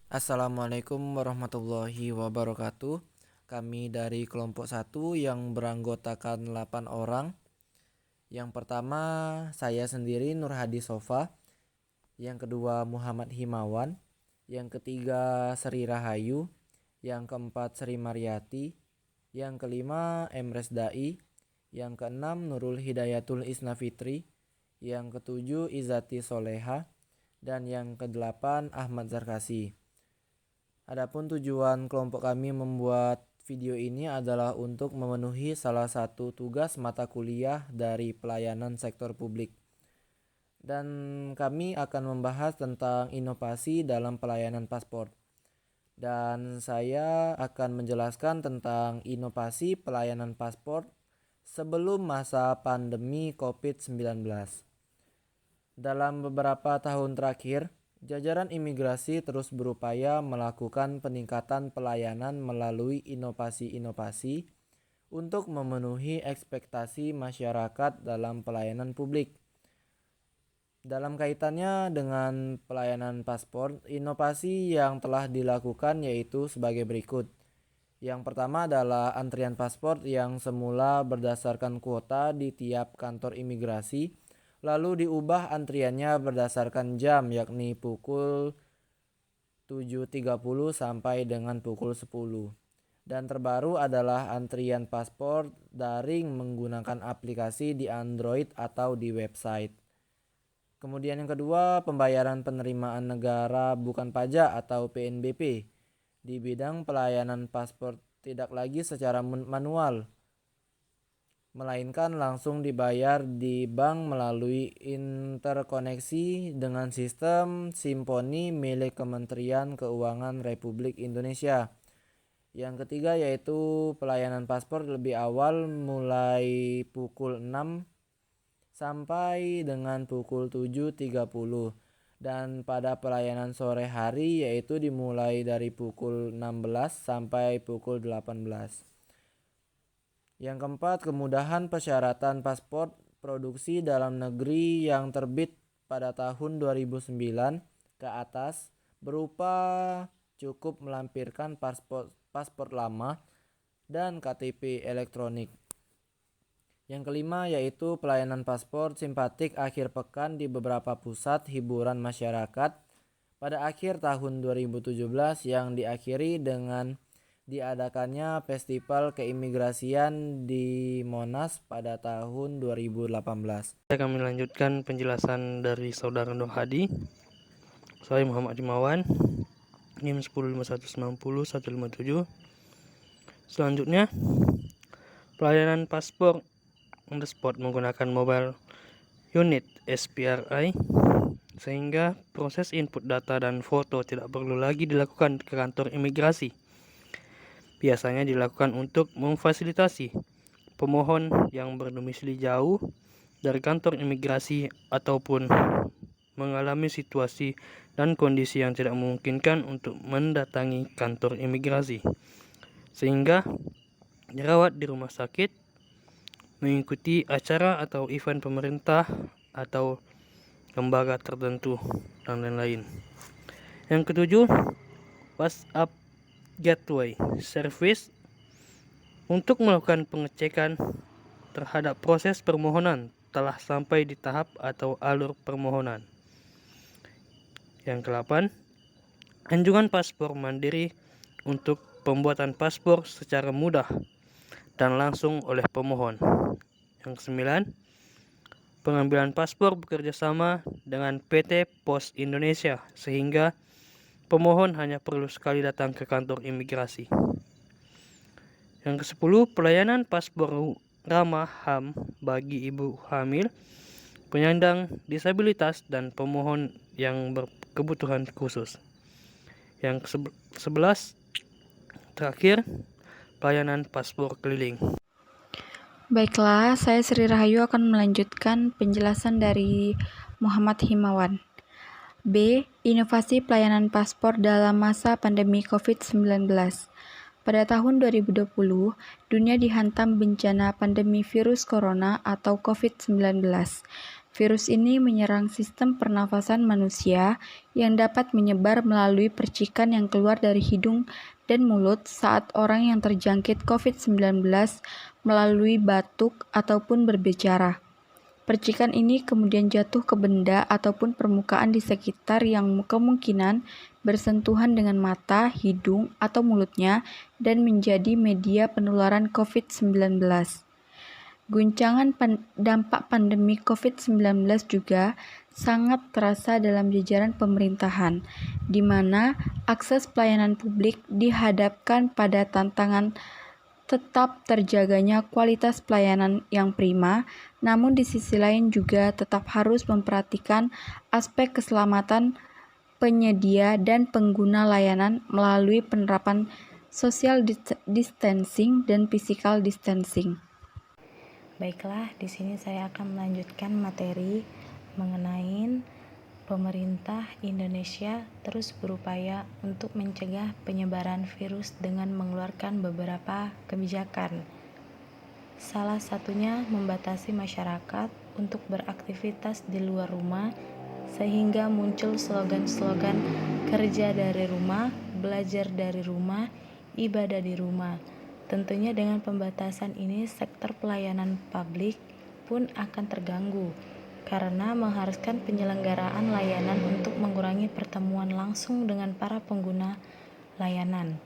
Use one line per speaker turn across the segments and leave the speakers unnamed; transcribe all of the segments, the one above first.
Assalamualaikum warahmatullahi wabarakatuh. Kami dari kelompok 1 yang beranggotakan 8 orang. Yang pertama saya sendiri Nur Hadi Sofa. Yang kedua Muhammad Himawan. Yang ketiga Sri Rahayu. Yang keempat Sri Mariati. Yang kelima Emres Dai. Yang keenam Nurul Hidayatul Isnafitri. Yang ketujuh Izati Soleha. Dan yang kedelapan Ahmad Zarkasi. Adapun tujuan kelompok kami membuat video ini adalah untuk memenuhi salah satu tugas mata kuliah dari pelayanan sektor publik. Dan kami akan membahas tentang inovasi dalam pelayanan paspor. Dan saya akan menjelaskan tentang inovasi pelayanan paspor sebelum masa pandemi COVID-19. Dalam beberapa tahun terakhir, jajaran imigrasi terus berupaya melakukan peningkatan pelayanan melalui inovasi-inovasi untuk memenuhi ekspektasi masyarakat dalam pelayanan publik. Dalam kaitannya dengan pelayanan paspor, inovasi yang telah dilakukan yaitu sebagai berikut. Yang pertama adalah antrian paspor yang semula berdasarkan kuota di tiap kantor imigrasi, lalu diubah antriannya berdasarkan jam, yakni pukul 7.30 sampai dengan pukul 10. Dan terbaru adalah antrian paspor daring menggunakan aplikasi di Android atau di website. Kemudian yang kedua, pembayaran penerimaan negara bukan pajak atau PNBP. Di bidang pelayanan paspor tidak lagi secara manual, melainkan langsung dibayar di bank melalui interkoneksi dengan sistem Simponi milik Kementerian Keuangan Republik Indonesia. Yang ketiga yaitu pelayanan paspor lebih awal mulai pukul 6 sampai dengan pukul 7.30. Dan pada pelayanan sore hari yaitu dimulai dari pukul 16 sampai pukul 18. Yang keempat, kemudahan persyaratan paspor produksi dalam negeri yang terbit pada tahun 2009 ke atas berupa cukup melampirkan paspor lama dan KTP elektronik. Yang kelima yaitu pelayanan paspor simpatik akhir pekan di beberapa pusat hiburan masyarakat pada akhir tahun 2017 yang diakhiri dengan diadakannya Festival Keimigrasian di Monas pada tahun 2018.
Saya akan melanjutkan penjelasan dari Saudara Nur Hadi. Saya Muhammad Himawan, NIM 105190-157. Selanjutnya, pelayanan paspor on the spot menggunakan mobile unit SPRI, sehingga proses input data dan foto tidak perlu lagi dilakukan ke kantor imigrasi. Biasanya dilakukan untuk memfasilitasi pemohon yang berdomisili jauh dari kantor imigrasi ataupun mengalami situasi dan kondisi yang tidak memungkinkan untuk mendatangi kantor imigrasi, sehingga dirawat di rumah sakit, mengikuti acara atau event pemerintah atau lembaga tertentu, dan lain-lain. Yang ketujuh, WhatsApp Gateway Service untuk melakukan pengecekan terhadap proses permohonan telah sampai di tahap atau alur permohonan. Yang ke-8, anjungan paspor mandiri untuk pembuatan paspor secara mudah dan langsung oleh pemohon. Yang ke-9, pengambilan paspor bekerjasama dengan PT Pos Indonesia sehingga pemohon hanya perlu sekali datang ke kantor imigrasi. Yang ke-10, pelayanan paspor ramah HAM bagi ibu hamil, penyandang disabilitas, dan pemohon yang berkebutuhan khusus. Yang ke-11, terakhir, pelayanan paspor keliling.
Baiklah, saya Sri Rahayu akan melanjutkan penjelasan dari Muhammad Himawan. B. Inovasi pelayanan paspor dalam masa pandemi COVID-19. Pada tahun 2020, dunia dihantam bencana pandemi virus corona atau COVID-19. Virus ini menyerang sistem pernafasan manusia yang dapat menyebar melalui percikan yang keluar dari hidung dan mulut saat orang yang terjangkit COVID-19 melalui batuk ataupun berbicara. Percikan ini kemudian jatuh ke benda ataupun permukaan di sekitar yang kemungkinan bersentuhan dengan mata, hidung, atau mulutnya dan menjadi media penularan COVID-19. Guncangan dampak pandemi COVID-19 juga sangat terasa dalam jajaran pemerintahan, di mana akses pelayanan publik dihadapkan pada tantangan tetap terjaganya kualitas pelayanan yang prima, namun di sisi lain juga tetap harus memperhatikan aspek keselamatan penyedia dan pengguna layanan melalui penerapan social distancing dan physical distancing.
Baiklah, di sini saya akan melanjutkan materi mengenai pemerintah Indonesia terus berupaya untuk mencegah penyebaran virus dengan mengeluarkan beberapa kebijakan. Salah satunya membatasi masyarakat untuk beraktivitas di luar rumah, sehingga muncul slogan-slogan kerja dari rumah, belajar dari rumah, ibadah di rumah. Tentunya dengan pembatasan ini sektor pelayanan publik pun akan terganggu karena mengharuskan penyelenggaraan layanan untuk mengurangi pertemuan langsung dengan para pengguna layanan.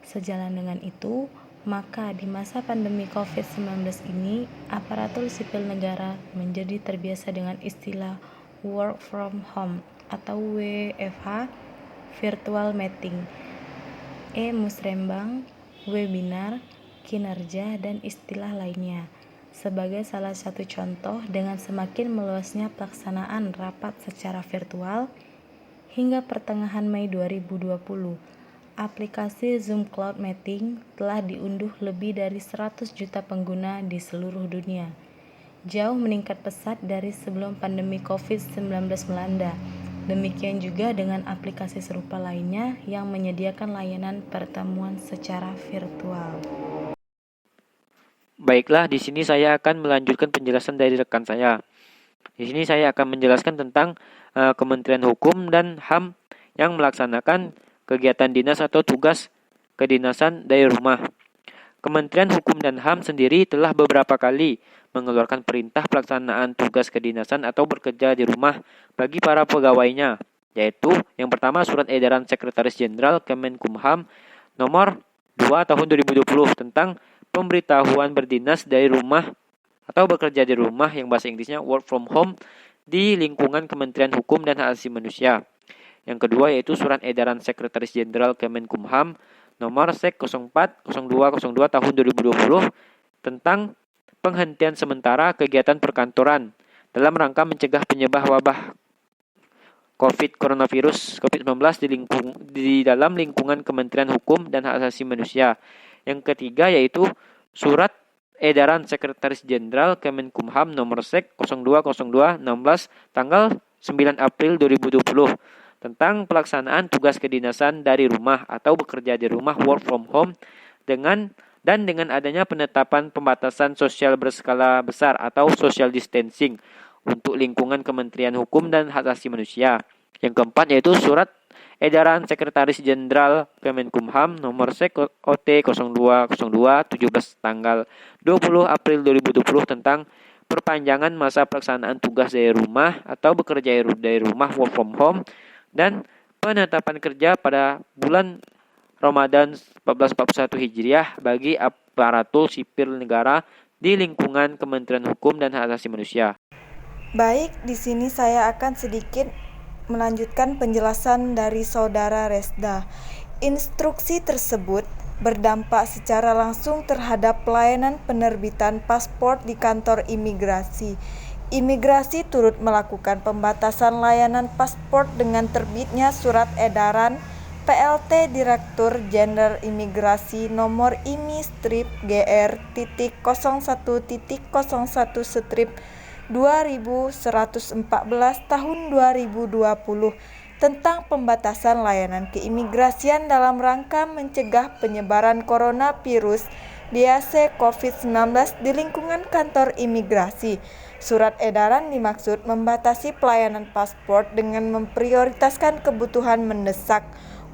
Sejalan dengan itu, maka di masa pandemi COVID-19 ini, aparatur sipil negara menjadi terbiasa dengan istilah work from home atau WFH, virtual meeting, musrembang, webinar, kinerja, dan istilah lainnya. Sebagai salah satu contoh, dengan semakin meluasnya pelaksanaan rapat secara virtual, hingga pertengahan Mei 2020, aplikasi Zoom Cloud Meeting telah diunduh lebih dari 100 juta pengguna di seluruh dunia. Jauh meningkat pesat dari sebelum pandemi COVID-19 melanda. Demikian juga dengan aplikasi serupa lainnya yang menyediakan layanan pertemuan secara virtual.
Baiklah, di sini saya akan melanjutkan penjelasan dari rekan saya. Di sini saya akan menjelaskan tentang Kementerian Hukum dan HAM yang melaksanakan kegiatan dinas atau tugas kedinasan dari rumah. Kementerian Hukum dan HAM sendiri telah beberapa kali mengeluarkan perintah pelaksanaan tugas kedinasan atau bekerja di rumah bagi para pegawainya, yaitu yang pertama Surat Edaran Sekretaris Jenderal Kemenkumham nomor 2 tahun 2020 tentang pemberitahuan berdinas dari rumah atau bekerja di rumah yang bahasa Inggrisnya work from home di lingkungan Kementerian Hukum dan Hak Asasi Manusia. Yang kedua yaitu Surat Edaran Sekretaris Jenderal Kemenkumham nomor Sek 04-0202 tahun 2020 tentang penghentian sementara kegiatan perkantoran dalam rangka mencegah penyebar wabah COVID-19 di dalam lingkungan Kementerian Hukum dan Hak Asasi Manusia. Yang ketiga yaitu Surat Edaran Sekretaris Jenderal Kemenkumham nomor Sek 020216 tanggal 9 April 2020 tentang pelaksanaan tugas kedinasan dari rumah atau bekerja di rumah work from home dengan adanya penetapan pembatasan sosial berskala besar atau social distancing untuk lingkungan Kementerian Hukum dan Hak Asasi Manusia. Yang keempat yaitu Surat Edaran Sekretaris Jenderal Kemenkumham nomor Sek OT 0202 17 tanggal 20 April 2020 tentang perpanjangan masa pelaksanaan tugas dari rumah atau bekerja dari rumah work from home dan penetapan kerja pada bulan Ramadan 1441 Hijriah bagi aparatur sipil negara di lingkungan Kementerian Hukum dan Hak Asasi Manusia.
Baik, di sini saya akan sedikit melanjutkan penjelasan dari Saudara Resda. Instruksi tersebut berdampak secara langsung terhadap pelayanan penerbitan paspor di kantor imigrasi. Imigrasi turut melakukan pembatasan layanan paspor dengan terbitnya surat edaran PLT Direktur Jenderal Imigrasi nomor IMI-GR.01/2114 tahun 2020 tentang pembatasan layanan keimigrasian dalam rangka mencegah penyebaran coronavirus biasa COVID-19 di lingkungan kantor imigrasi. Surat edaran dimaksud membatasi pelayanan paspor dengan memprioritaskan kebutuhan mendesak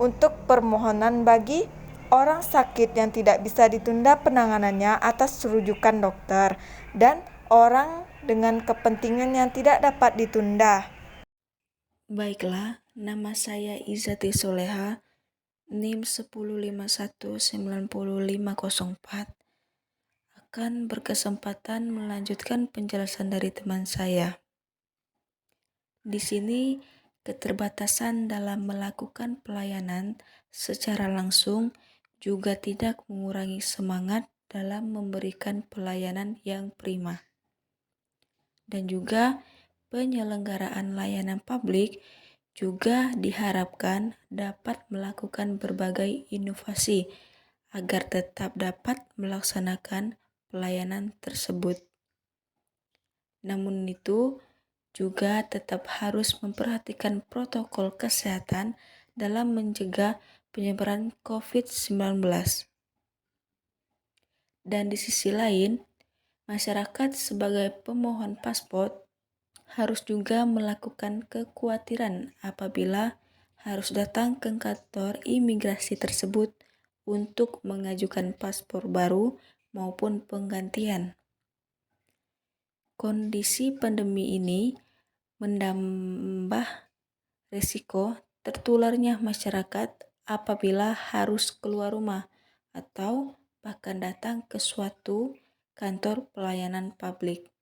untuk permohonan bagi orang sakit yang tidak bisa ditunda penanganannya atas rujukan dokter dan orang dengan kepentingan yang tidak dapat ditunda.
Baiklah, nama saya Izati Soleha, NIM 1051900504, akan berkesempatan melanjutkan penjelasan dari teman saya. Di sini, keterbatasan dalam melakukan pelayanan secara langsung juga tidak mengurangi semangat dalam memberikan pelayanan yang prima. Dan juga penyelenggaraan layanan publik juga diharapkan dapat melakukan berbagai inovasi agar tetap dapat melaksanakan pelayanan tersebut. Namun itu juga tetap harus memperhatikan protokol kesehatan dalam mencegah penyebaran COVID-19. Dan di sisi lain, masyarakat sebagai pemohon paspor harus juga melakukan kekhawatiran apabila harus datang ke kantor imigrasi tersebut untuk mengajukan paspor baru maupun penggantian. Kondisi pandemi ini menambah risiko tertularnya masyarakat apabila harus keluar rumah atau bahkan datang ke suatu kantor pelayanan publik.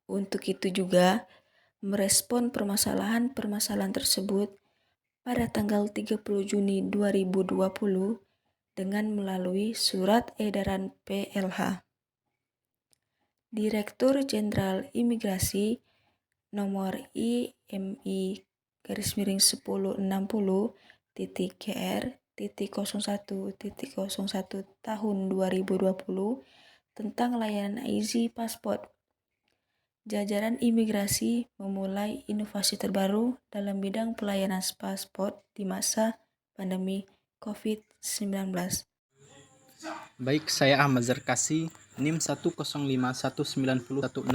Untuk itu juga, merespon permasalahan-permasalahan tersebut pada tanggal 30 Juni 2020 dengan melalui Surat Edaran PLH. Direktur Jenderal Imigrasi nomor IMI-1060.GR.01.01 tahun 2020 tentang layanan Easy Passport. Jajaran imigrasi memulai inovasi terbaru dalam bidang pelayanan paspor di masa pandemi COVID-19.
Baik, saya Ahmad Zarkasi, NIM 1051901165.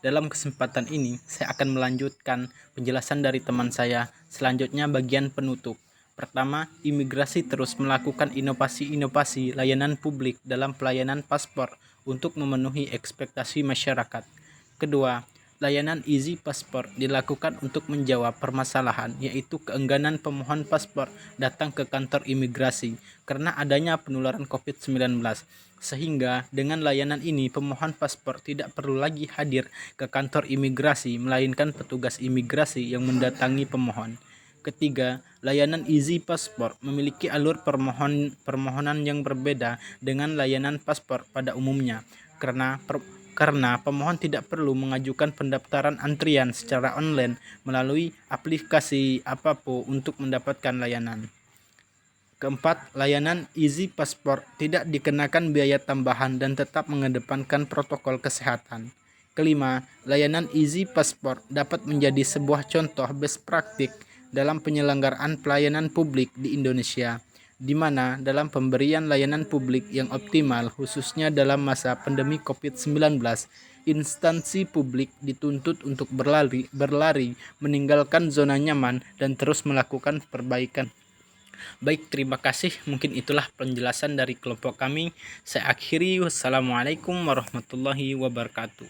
Dalam kesempatan ini, saya akan melanjutkan penjelasan dari teman saya. Selanjutnya bagian penutup. Pertama, imigrasi terus melakukan inovasi-inovasi layanan publik dalam pelayanan paspor untuk memenuhi ekspektasi masyarakat. Kedua, layanan Easy Passport dilakukan untuk menjawab permasalahan, yaitu keengganan pemohon paspor datang ke kantor imigrasi karena adanya penularan COVID-19. Sehingga dengan layanan ini pemohon paspor tidak perlu lagi hadir ke kantor imigrasi, melainkan petugas imigrasi yang mendatangi pemohon. Ketiga, layanan Easy Passport memiliki alur permohonan yang berbeda dengan layanan paspor pada umumnya karena pemohon tidak perlu mengajukan pendaftaran antrian secara online melalui aplikasi apapun untuk mendapatkan layanan. Keempat, layanan Easy Passport tidak dikenakan biaya tambahan dan tetap mengedepankan protokol kesehatan. Kelima, layanan Easy Passport dapat menjadi sebuah contoh best praktik dalam penyelenggaraan pelayanan publik di Indonesia, di mana dalam pemberian layanan publik yang optimal khususnya dalam masa pandemi COVID-19, instansi publik dituntut untuk berlari meninggalkan zona nyaman dan terus melakukan perbaikan. Baik, terima kasih. Mungkin itulah penjelasan dari kelompok kami. Saya akhiri. Wassalamualaikum warahmatullahi wabarakatuh.